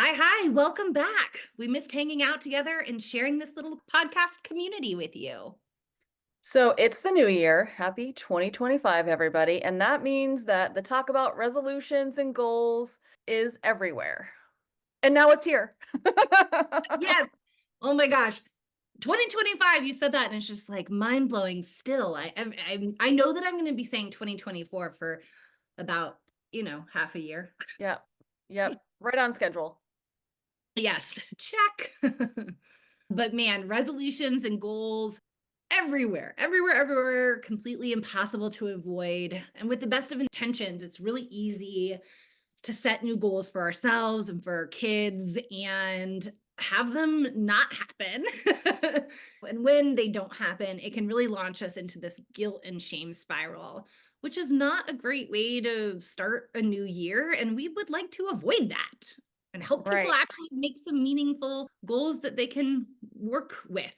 Hi, welcome back. We missed hanging out together and sharing this little podcast community with you. So it's the new year. Happy 2025, everybody. And that means that the talk about resolutions and goals is everywhere. And now it's here. Yes. Oh my gosh. 2025, you said that, and it's just like mind blowing still. I know that I'm going to be saying 2024 for about, half a year. Yep. Yep. Right on schedule. Yes, check. But man, resolutions and goals everywhere, completely impossible to avoid. And with the best of intentions, it's really easy to set new goals for ourselves and for our kids and have them not happen. And when they don't happen, it can really launch us into this guilt and shame spiral, which is not a great way to start a new year. And we would like to avoid that and help people Right. actually make some meaningful goals that they can work with.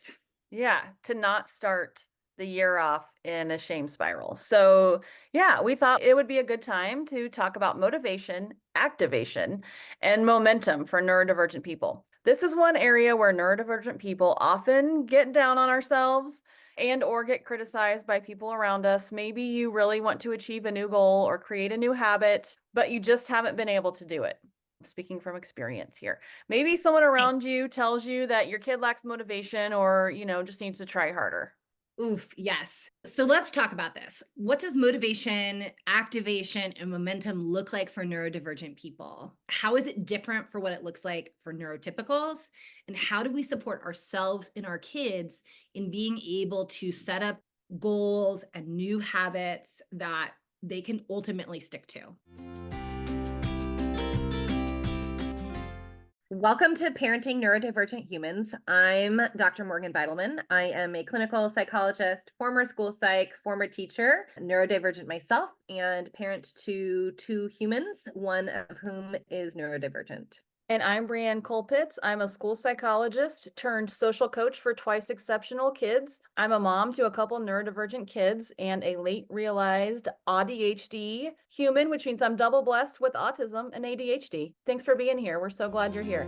Yeah. To not start the year off in a shame spiral. So, yeah, we thought it would be a good time to talk about motivation, activation, and momentum for neurodivergent people. This is one area where neurodivergent people often get down on ourselves and or get criticized by people around us. Maybe you really want to achieve a new goal or create a new habit, but you just haven't been able to do it. Speaking from experience here. Maybe someone around you tells you that your kid lacks motivation or, just needs to try harder. Oof, yes. So let's talk about this. What does motivation, activation, and momentum look like for neurodivergent people? How is it different for what it looks like for neurotypicals? And how do we support ourselves and our kids in being able to set up goals and new habits that they can ultimately stick to? Welcome to Parenting Neurodivergent Humans. I'm Dr. Morgan Beidelman. I am a clinical psychologist, former school psych, former teacher, neurodivergent myself, and parent to two humans, one of whom is neurodivergent. And I'm Brianne Colpitz. I'm a school psychologist turned social coach for twice exceptional kids. I'm a mom to a couple neurodivergent kids and a late realized ADHD human, which means I'm double blessed with autism and ADHD. Thanks for being here. We're so glad you're here.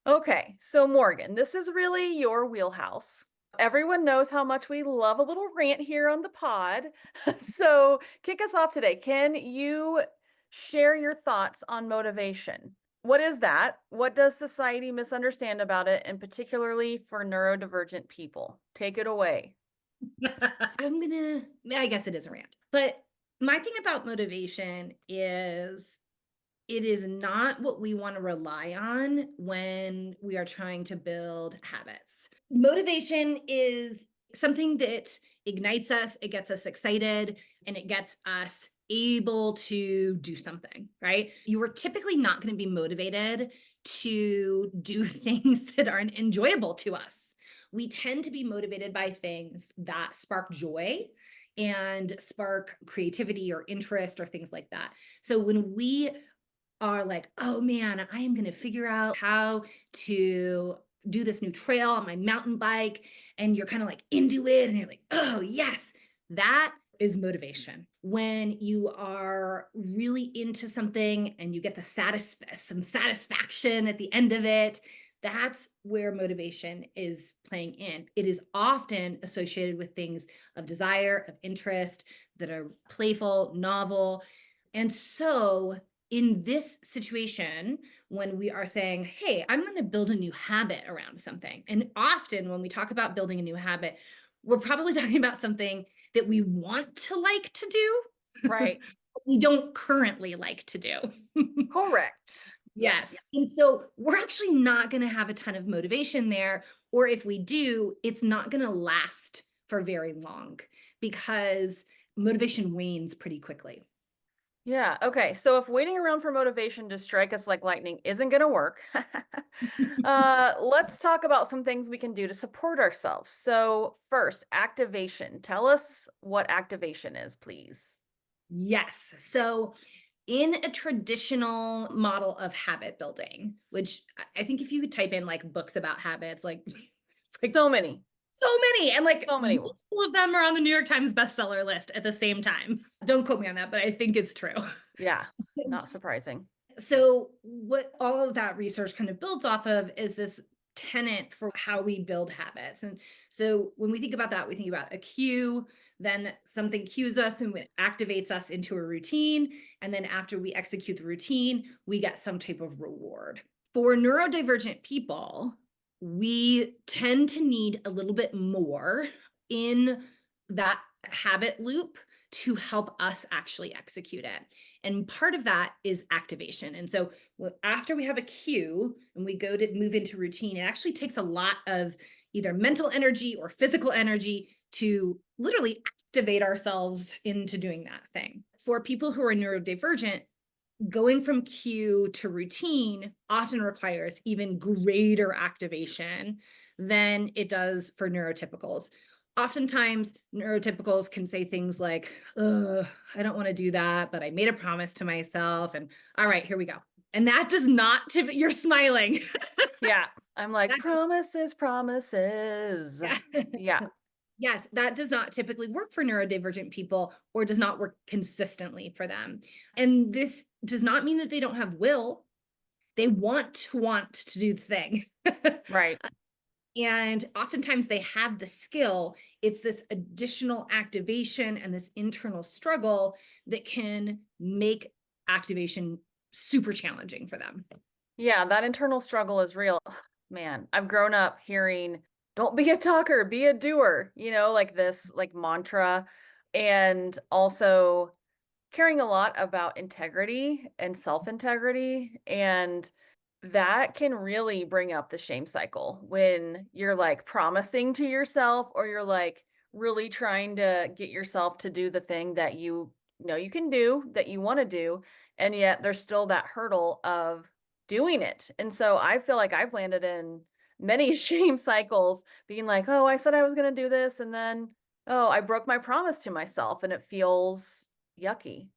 Okay, so Morgan, this is really your wheelhouse. Everyone knows how much we love a little rant here on the pod. So, kick us off today. Can you share your thoughts on motivation? What is that? What does society misunderstand about it, and particularly for neurodivergent people? Take it away. I guess it is a rant, but my thing about motivation is it is not what we want to rely on when we are trying to build habits. Motivation is something that ignites us, it gets us excited, and it gets us able to do something, right? You are typically not going to be motivated to do things that aren't enjoyable to us. We tend to be motivated by things that spark joy and spark creativity or interest or things like that. So when we are like, oh man, I am going to figure out how to do this new trail on my mountain bike. And you're kind of like into it. And you're like, oh, yes, that is motivation. When you are really into something and you get some satisfaction at the end of it, that's where motivation is playing in. It is often associated with things of desire, of interest that are playful, novel. And so in this situation, when we are saying, hey, I'm going to build a new habit around something, and often when we talk about building a new habit, we're probably talking about something that we want to like to do, Right. but we don't currently like to do. Correct. Yes. Yes. And so we're actually not going to have a ton of motivation there. Or if we do, it's not going to last for very long because motivation wanes pretty quickly. Yeah. Okay. So if waiting around for motivation to strike us like lightning isn't going to work, let's talk about some things we can do to support ourselves. So, first, activation. Tell us what activation is, please. Yes. So, in a traditional model of habit building, which I think if you could type in like books about habits, like it's like So many, so many, and like so many. multiple of them are on the New York Times bestseller list at the same time. Don't quote me on that, but I think it's true. Yeah, not surprising. So, what all of that research kind of builds off of is this tenet for how we build habits. And so, when we think about that, we think about a cue, then something cues us and it activates us into a routine. And then, after we execute the routine, we get some type of reward. For neurodivergent people, we tend to need a little bit more in that habit loop to help us actually execute it. And part of that is activation. And so after we have a cue and we go to move into routine, it actually takes a lot of either mental energy or physical energy to literally activate ourselves into doing that thing. For people who are neurodivergent, going from cue to routine often requires even greater activation than it does for neurotypicals. Oftentimes, neurotypicals can say things like, "Ugh, I don't want to do that, but I made a promise to myself, and all right, here we go." And that does not, you're smiling. Yeah. I'm like, That does, promises, promises. yeah. Yeah, Yes, that does not typically work for neurodivergent people or does not work consistently for them. And this does not mean that they don't have will. They want to do the thing. right. And oftentimes they have the skill. It's this additional activation and this internal struggle that can make activation super challenging for them. Yeah, that internal struggle is real. Man, I've grown up hearing, don't be a talker, be a doer, like this like mantra. And also caring a lot about integrity and self-integrity. And that can really bring up the shame cycle when you're like promising to yourself or you're like really trying to get yourself to do the thing that you know you can do, that you want to do, and yet there's still that hurdle of doing it. And so I feel like I've landed in many shame cycles being like, "Oh, I said I was going to do this and then oh, I broke my promise to myself and it feels yucky."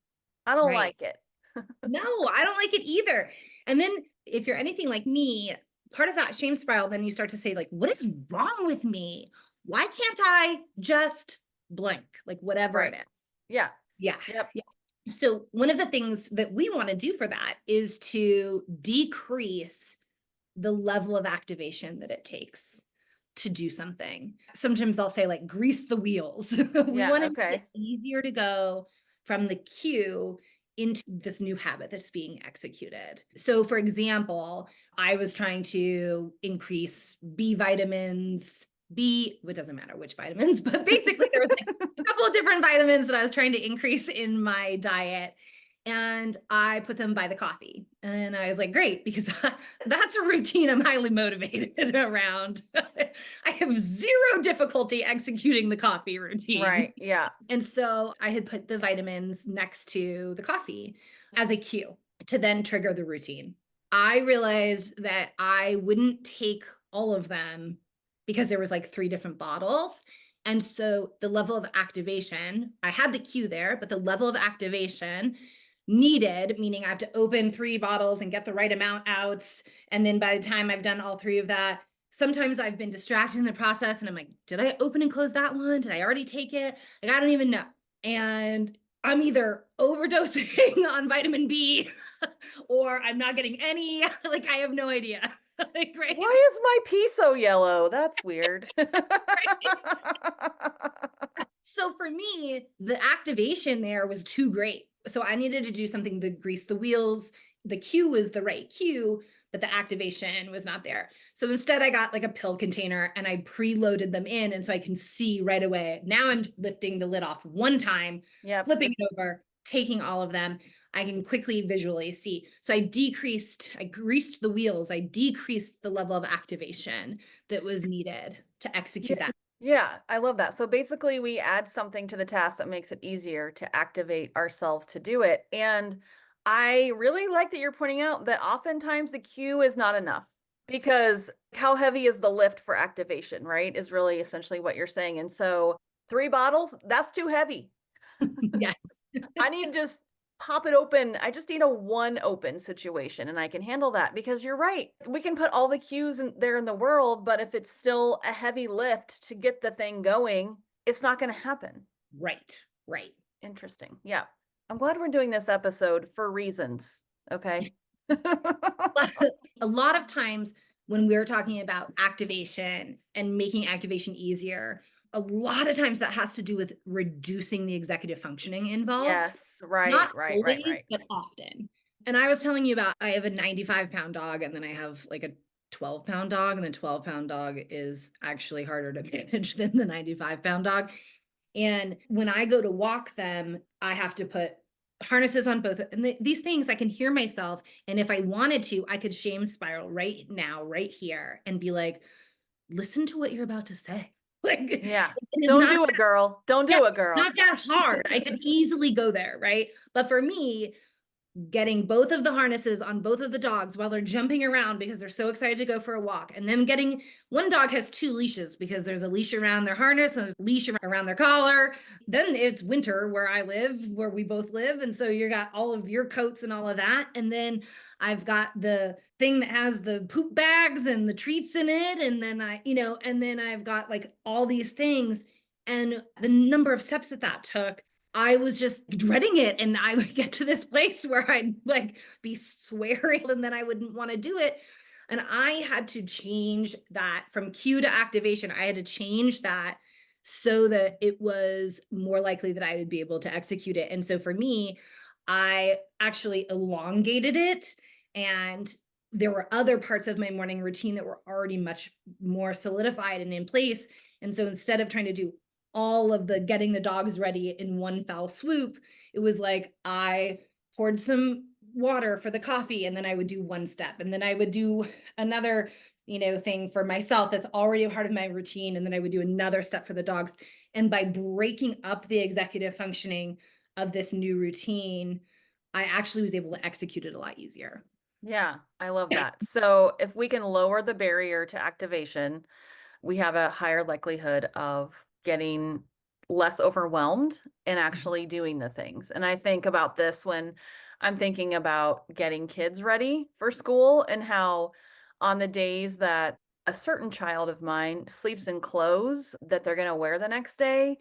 I don't Right. like it. No, I don't like it either. And then if you're anything like me, part of that shame spiral, then you start to say, like, what is wrong with me? Why can't I just blank, like whatever it Right. is? Yeah. Yeah. Yep. Yeah. So one of the things that we want to do for that is to decrease the level of activation that it takes to do something. Sometimes I'll say, like, grease the wheels. We want Yeah. to make it Okay. easier to go from the cue into this new habit that's being executed. So, for example, I was trying to increase B vitamins, it doesn't matter which vitamins, but basically there was like a couple of different vitamins that I was trying to increase in my diet. And I put them by the coffee. And I was like, great, because that's a routine I'm highly motivated around. I have zero difficulty executing the coffee routine. Right. Yeah. And so I had put the vitamins next to the coffee as a cue to then trigger the routine. I realized that I wouldn't take all of them because there was like 3 different bottles. And so the level of activation, I had the cue there, but the level of activation needed, meaning I have to open 3 bottles and get the right amount out. And then by the time I've done all 3 of that, sometimes I've been distracted in the process and I'm like, did I open and close that one? Did I already take it? Like, I don't even know. And I'm either overdosing on vitamin B or I'm not getting any. Like, I have no idea. Like, right? Why is my pee so yellow? That's weird. Right? So for me, the activation there was too great. So I needed to do something to grease the wheels. The cue was the right cue, but the activation was not there. So instead, I got like a pill container and I preloaded them in. And so I can see right away. Now I'm lifting the lid off one time, Yep. flipping it over, taking all of them. I can quickly visually see. So I greased the wheels, I decreased the level of activation that was needed to Yeah. execute that. Yeah, I love that. So basically, we add something to the task that makes it easier to activate ourselves to do it. And I really like that you're pointing out that oftentimes the cue is not enough because how heavy is the lift for activation, right? Is really essentially what you're saying. And so 3 bottles, that's too heavy. Yes. I need to just pop it open. I just need a one open situation and I can handle that because you're right. We can put all the cues in there in the world, but if it's still a heavy lift to get the thing going, it's not going to happen. Right. Right. Interesting. Yeah. I'm glad we're doing this episode for reasons. Okay. A lot of times when we're talking about activation and making activation easier, a lot of times that has to do with reducing the executive functioning involved. Yes. Not Right. Right. Right. always, Right. but often. And I was telling you about I have a 95-pound dog and then I have like a 12-pound dog, and the 12-pound dog is actually harder to manage than the 95-pound dog. And when I go to walk them, I have to put harnesses on both. And these things I can hear myself. And if I wanted to, I could shame spiral right now, right here, and be like, listen to what you're about to say. Like, it Yeah. is Don't not do it, girl. Don't yeah, do it, girl. not that hard. I could easily go there, right? But for me, getting both of the harnesses on both of the dogs while they're jumping around because they're so excited to go for a walk. And then getting one dog has two leashes because there's a leash around their harness and there's a leash around their collar. Then it's winter where I live, where we both live. And so you got all of your coats and all of that. And then I've got the thing that has the poop bags and the treats in it. And then and then I've got like all these things. And the number of steps that took, I was just dreading it. And I would get to this place where I'd like be swearing and then I wouldn't want to do it. And I had to change that from cue to activation. I had to change that so that it was more likely that I would be able to execute it. And so for me, I actually elongated it. And there were other parts of my morning routine that were already much more solidified and in place. And so instead of trying to do all of the getting the dogs ready in one foul swoop, it was like I poured some water for the coffee and then I would do one step and then I would do another thing for myself that's already a part of my routine, and then I would do another step for the dogs. And by breaking up the executive functioning of this new routine, I actually was able to execute it a lot easier. Yeah, I love that. So if we can lower the barrier to activation, we have a higher likelihood of getting less overwhelmed and actually doing the things. And I think about this when I'm thinking about getting kids ready for school, and how on the days that a certain child of mine sleeps in clothes that they're going to wear the next day,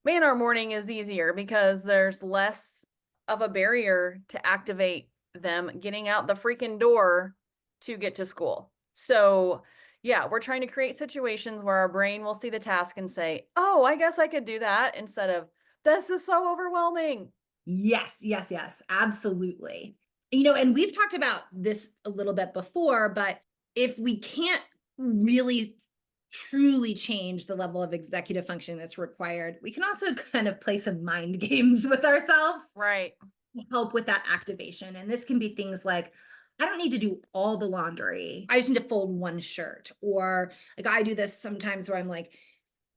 man, our morning is easier because there's less of a barrier to activate them getting out the freaking door to get to school. So, yeah, we're trying to create situations where our brain will see the task and say, oh, I guess I could do that, instead of, this is so overwhelming. Yes, yes, yes, absolutely. And we've talked about this a little bit before, but if we can't really truly change the level of executive function that's required, we can also kind of play some mind games with ourselves Right. to help with that activation. And this can be things like, I don't need to do all the laundry. I just need to fold one shirt. Or like I do this sometimes where I'm like,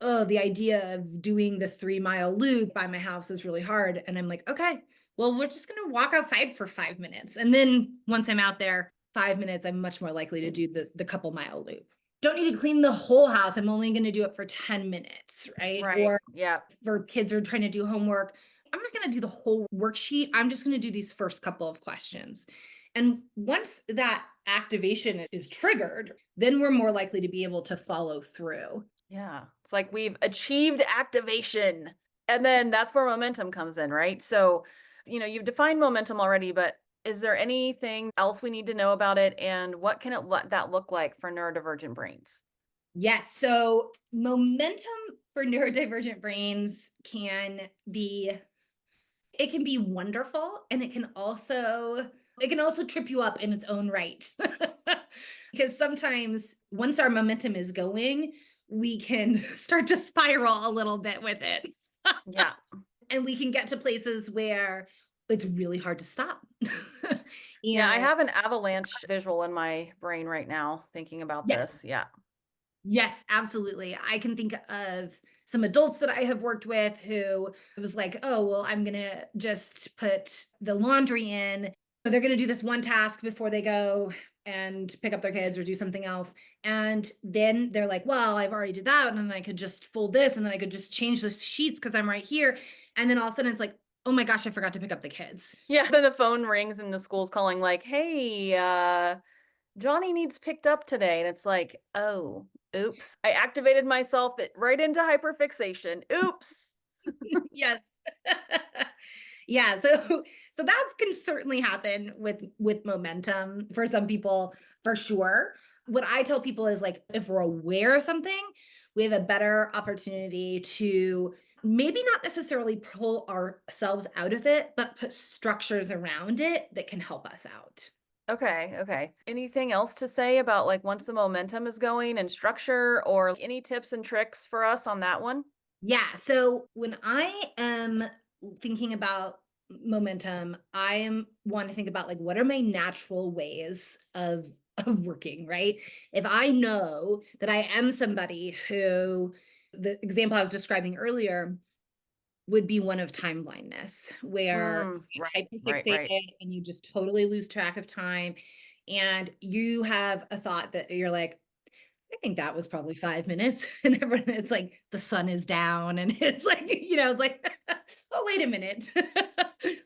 oh, the idea of doing the 3-mile loop by my house is really hard. And I'm like, okay, well, we're just going to walk outside for 5 minutes. And then once I'm out there, 5 minutes, I'm much more likely to do the couple-mile loop. Don't need to clean the whole house. I'm only going to do it for 10 minutes, right? Right. Or Yeah. for kids are trying to do homework, I'm not going to do the whole worksheet. I'm just going to do these first couple of questions. And once that activation is triggered, then we're more likely to be able to follow through. Yeah. It's like we've achieved activation. And then that's where momentum comes in, right? So, you've defined momentum already, but is there anything else we need to know about it? And what can that look like for neurodivergent brains? Yes. So momentum for neurodivergent brains it can be wonderful, and it can also trip you up in its own right. Because sometimes once our momentum is going, we can start to spiral a little bit with it. Yeah. And we can get to places where it's really hard to stop. Yeah. I And have an avalanche visual in my brain right now thinking about yes, this. Yeah. yes, absolutely. I can think of some adults that I have worked with who it was like, oh, well, I'm going to just put the laundry in. But they're going to do this one task before they go and pick up their kids or do something else. And then they're like, well, I've already did that. And then I could just fold this and then I could just change the sheets because I'm right here. And then all of a sudden it's like, oh my gosh, I forgot to pick up the kids. Yeah. Then the phone rings and the school's calling, like, hey, Johnny needs picked up today. And it's like, oh, oops. I activated myself right into hyperfixation. Oops. Yes. Yeah, so that can certainly happen with momentum for some people, for sure. What I tell people is like if we're aware of something, we have a better opportunity to maybe not necessarily pull ourselves out of it, but put structures around it that can help us out. Okay, okay. Anything else to say about like once the momentum is going and structure or any tips and tricks for us on that one? Yeah. So when I am thinking about momentum, I am want to think about like what are my natural ways of working, right? If I know that I am somebody who the example I was describing earlier would be one of time blindness, where you Right, get right, right. hyperfixated and you just totally lose track of time. And you have a thought that you're like, I think that was probably 5 minutes, and everyone it's like, the sun is down, and it's like, it's like, "Oh, wait a minute."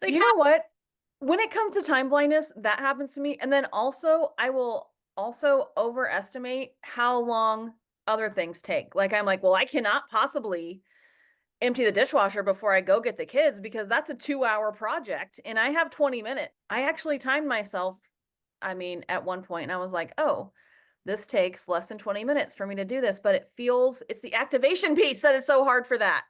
Like, You how know what? When it comes to time blindness, that happens to me. And then also, I will also overestimate how long other things take. Like, I'm like, well, I cannot possibly empty the dishwasher before I go get the kids because that's a 2-hour project and I have 20 minutes. I actually timed myself, I mean, at one point, and I was like, oh, this takes less than 20 minutes for me to do this, but it's the activation piece that is so hard for that.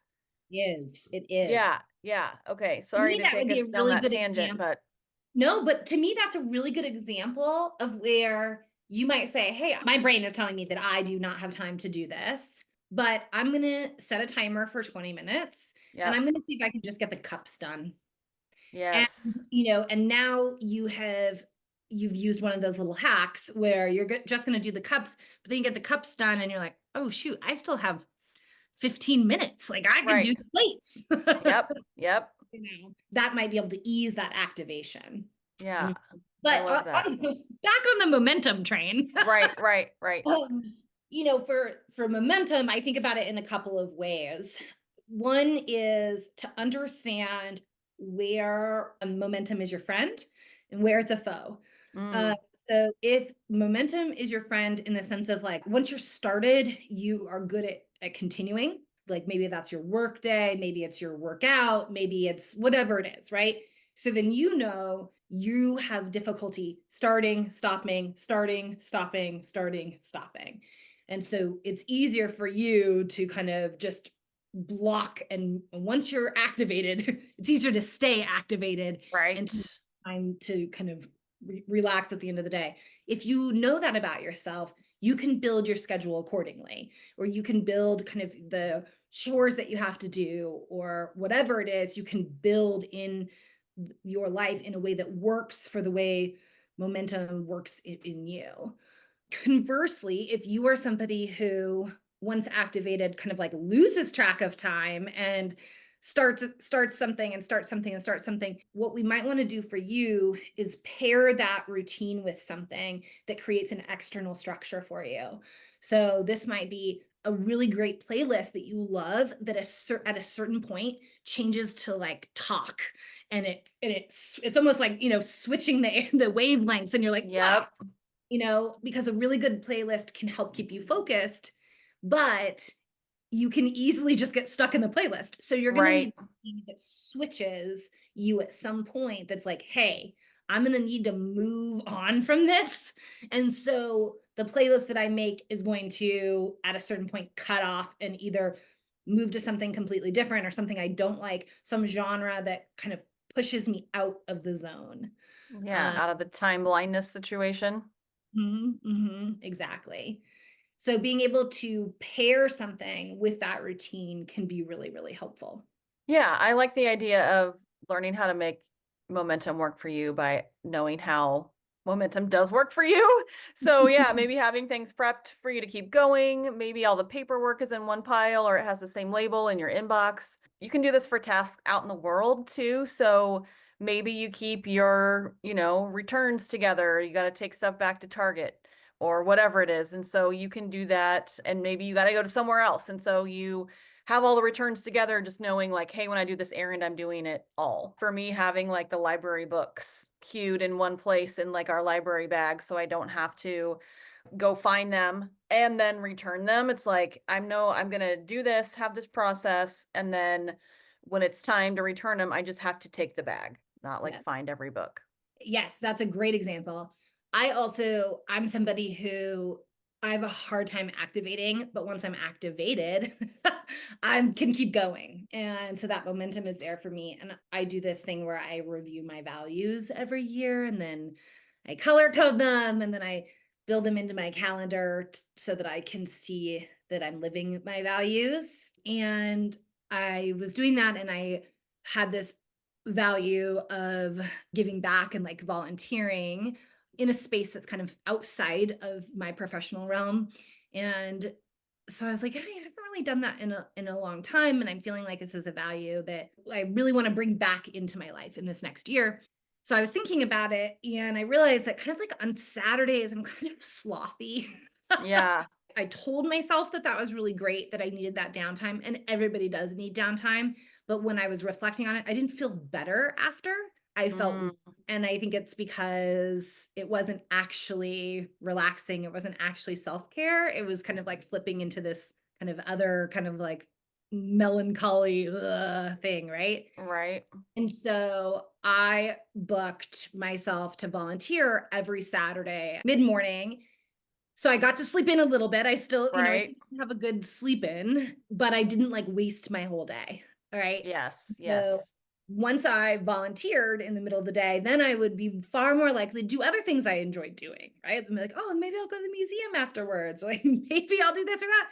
it is. Yeah, yeah. Okay. To Sorry me, to that would take be a us down really that good tangent, example. but No, but to me, that's a really good example of where you might say, "Hey, my brain is telling me that I do not have time to do this, but I'm gonna set a timer for 20 minutes, and I'm yep. gonna see if I can just get the cups done." And, Yes. and now you've used one of those little hacks where you're just going to do the cups, but then you get the cups done and you're like, oh shoot, I still have 15 minutes. Like I could do Right. the plates. Yep. Yep. That might be able to ease that activation. Yeah. Mm. I But love that. back on the momentum train. Right, right, right. Um, for momentum, I think about it in a couple of ways. One is to understand where a momentum is your friend and where it's a foe. Uh, Mm, so if momentum is your friend in the sense of like once you're started, you are good at continuing. Like maybe that's your work day, maybe it's your workout, maybe it's whatever it is, right? So then you have difficulty starting, stopping, starting, stopping, starting, stopping. And so it's easier for you to kind of just block. And once you're activated, it's easier to stay activated and right. time to kind of relax at the end of the day. If you know that about yourself, you can build your schedule accordingly, or you can build kind of the chores that you have to do, or whatever it is, you can build in your life in a way that works for the way momentum works in you. Conversely, if you are somebody who once activated kind of like loses track of time and starts something and starts something and starts something, what we might want to do for you is pair that routine with something that creates an external structure for you. So this might be a really great playlist that you love that at a certain point changes to like talk, and it's almost like switching the wavelengths, and you're like, wow, Yep. because a really good playlist can help keep you focused, but you can easily just get stuck in the playlist. So you're going to Right. need something that switches you at some point that's like, hey, I'm going to need to move on from this. And so the playlist that I make is going to, at a certain point, cut off and either move to something completely different or something I don't like, some genre that kind of pushes me out of the zone. Yeah. Uh, Out of the time blindness situation. exactly. So being able to pair something with that routine can be really, really helpful. Yeah. I like the idea of learning how to make momentum work for you by knowing how momentum does work for you. So, yeah, maybe having things prepped for you to keep going. Maybe all the paperwork is in one pile or it has the same label in your inbox. You can do this for tasks out in the world too. So, maybe you keep your, returns together. You got to take stuff back to Target or whatever it is. And so you can do that. And maybe you got to go to somewhere else. And so you have all the returns together, just knowing like, hey, when I do this errand, I'm doing it all. For me, having like the library books queued in one place in like our library bag so I don't have to go find them and then return them. It's like I know I'm gonna do this, have this process, and then when it's time to return them, I just have to take the bag, not like Yeah. find every book. Yes, that's a great example. I'm somebody who I have a hard time activating, but once I'm activated, I can keep going. And so that momentum is there for me. And I do this thing where I review my values every year and then I color code them and then I build them into my calendar so that I can see that I'm living my values. And I was doing that and I had this value of giving back and like volunteering in a space that's kind of outside of my professional realm. And so I was like, hey, I haven't really done that in a long time. And I'm feeling like this is a value that I really want to bring back into my life in this next year. So I was thinking about it and I realized that kind of like on Saturdays, I'm kind of slothy. Yeah. I told myself that that was really great, that I needed that downtime, and everybody does need downtime. But when I was reflecting on it, I didn't feel better after. I felt, Mm, and I think it's because it wasn't actually relaxing. It wasn't actually self care. It was kind of like flipping into this kind of other kind of like melancholy thing, right? right. And so I booked myself to volunteer every Saturday mid morning, so I got to sleep in a little bit. I still, I Right. think I have a good sleep in, but I didn't like waste my whole day. All right. Yes. So Yes. once I volunteered in the middle of the day, then I would be far more likely to do other things I enjoyed doing. Right. I'm like, oh, maybe I'll go to the museum afterwards. Or maybe I'll do this or that.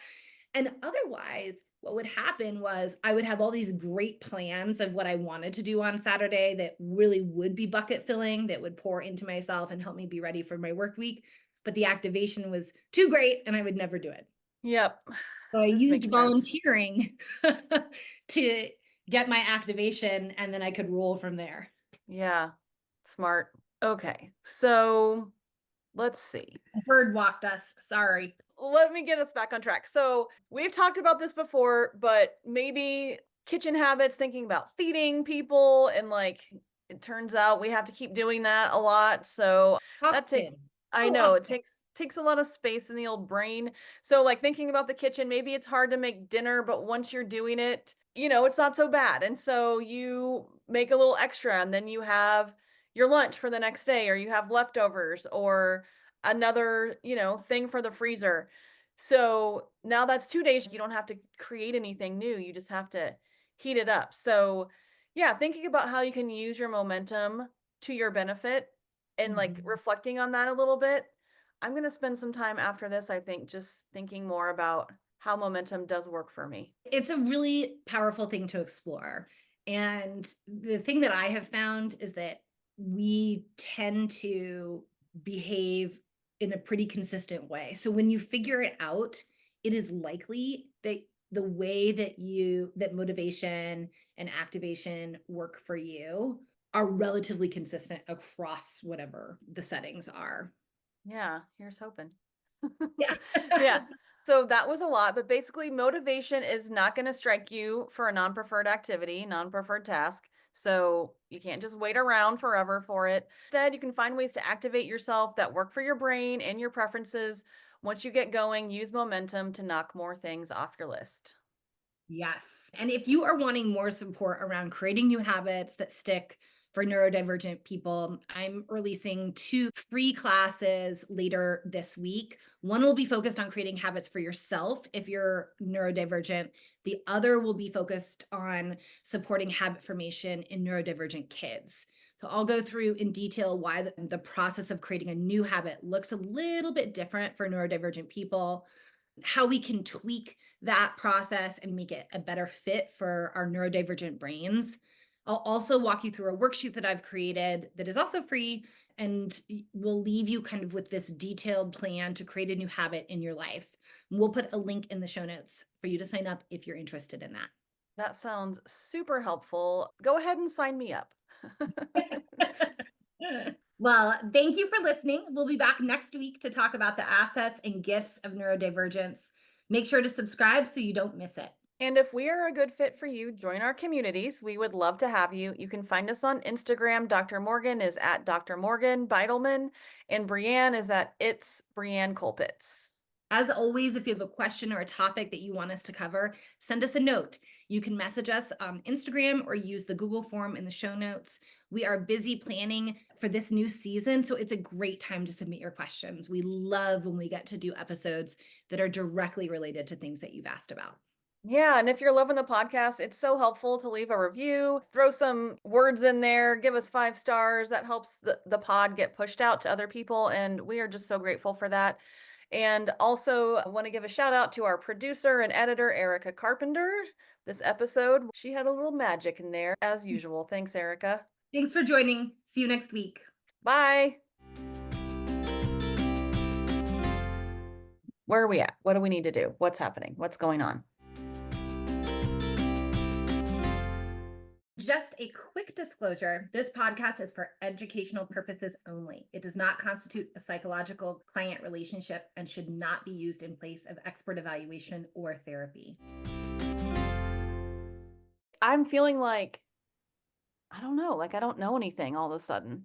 And otherwise, what would happen was I would have all these great plans of what I wanted to do on Saturday that really would be bucket filling, that would pour into myself and help me be ready for my work week. But the activation was too great and I would never do it. Yep. So I This used makes sense. volunteering to get my activation and then I could roll from there. Yeah. Smart. Okay. So let's see. Bird walked us. Sorry. Let me get us back on track. So we've talked about this before, but maybe kitchen habits, thinking about feeding people, and like it turns out we have to keep doing that a lot. So that takes Often. I So know often. it takes a lot of space in the old brain. So like thinking about the kitchen, maybe it's hard to make dinner, but once you're doing it, it's not so bad. And so you make a little extra and then you have your lunch for the next day, or you have leftovers, or another, thing for the freezer. So now that's 2 days. You don't have to create anything new. You just have to heat it up. So, yeah, thinking about how you can use your momentum to your benefit and like Mhm. reflecting on that a little bit. I'm going to spend some time after this, I think, just thinking more about how momentum does work for me. It's a really powerful thing to explore. And the thing that I have found is that we tend to behave in a pretty consistent way. So when you figure it out, it is likely that the way that motivation and activation work for you are relatively consistent across whatever the settings are. Yeah, here's hoping. Yeah. Yeah. So that was a lot, but basically, motivation is not going to strike you for a non-preferred activity, non-preferred task. So you can't just wait around forever for it. Instead, you can find ways to activate yourself that work for your brain and your preferences. Once you get going, use momentum to knock more things off your list. Yes. And if you are wanting more support around creating new habits that stick for neurodivergent people, I'm releasing two free classes later this week. One will be focused on creating habits for yourself if you're neurodivergent. The other will be focused on supporting habit formation in neurodivergent kids. So I'll go through in detail why the process of creating a new habit looks a little bit different for neurodivergent people, how we can tweak that process and make it a better fit for our neurodivergent brains. I'll also walk you through a worksheet that I've created that is also free and will leave you kind of with this detailed plan to create a new habit in your life. We'll put a link in the show notes for you to sign up if you're interested in That sounds super helpful. Go ahead and sign me up. that. Well, thank you for listening. We'll be back next week to talk about the assets and gifts of neurodivergence. Make sure to subscribe so you don't miss it. And if we are a good fit for you, join our communities. We would love to have you. You can find us on Instagram. Dr. Morgan is at Dr. Morgan Beidelman, and Brienne is at It's Brienne Colpitz. As always, if you have a question or a topic that you want us to cover, send us a note. You can message us on Instagram or use the Google form in the show notes. We are busy planning for this new season, so it's a great time to submit your questions. We love when we get to do episodes that are directly related to things that you've asked about. Yeah, and if you're loving the podcast, it's so helpful to leave a review, throw some words in there, give us 5 stars. That helps the pod get pushed out to other people, and we are just so grateful for that. And also, I want to give a shout out to our producer and editor, Erica Carpenter. This episode, she had a little magic in there, as usual. Thanks, Erica. Thanks for joining. See you next week. Bye. Where are we at? What do we need to do? What's happening? What's going on? Just a quick disclosure, this podcast is for educational purposes only. It does not constitute a psychological client relationship and should not be used in place of expert evaluation or therapy. I'm feeling like, I don't know, like I don't know anything all of a sudden.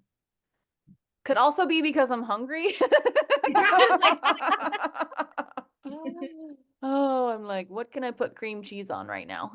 Could also be because I'm hungry. Oh, I'm like, what can I put cream cheese on right now?